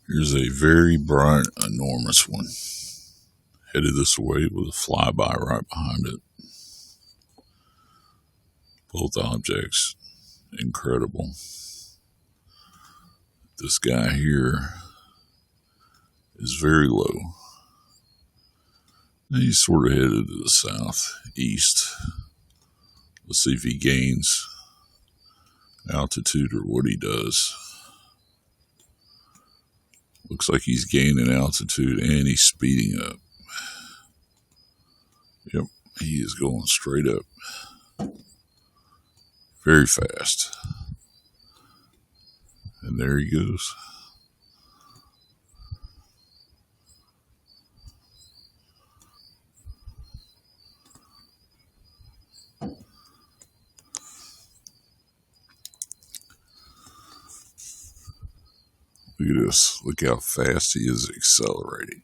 Here's a very bright, enormous one. Headed this way with a flyby right behind it. Both objects, incredible. This guy here is very low. And he's sort of headed to the southeast. Let's see if he gains altitude or what he does. Looks like he's gaining altitude and he's speeding up. Yep, he is going straight up. Very fast. And there he goes. Look at this. Look how fast he is accelerating.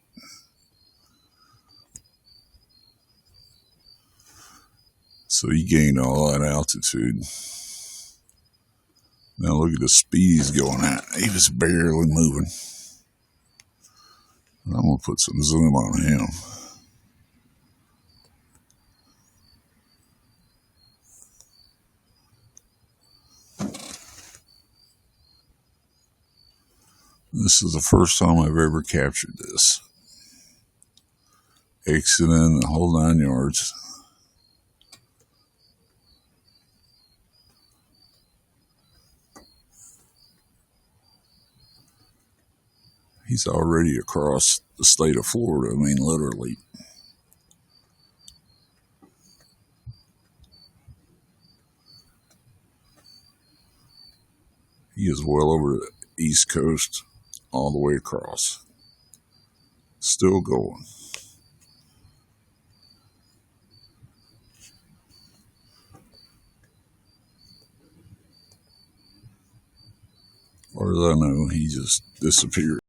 So he gained all that altitude. Now look at the speed he's going at. He was barely moving. I'm going to put some zoom on him. This is the first time I've ever captured this. Exiting the whole 9 yards. He's already across the state of Florida. I mean, literally. He is well over the East Coast, all the way across. Still going. As far as I know, he just disappeared.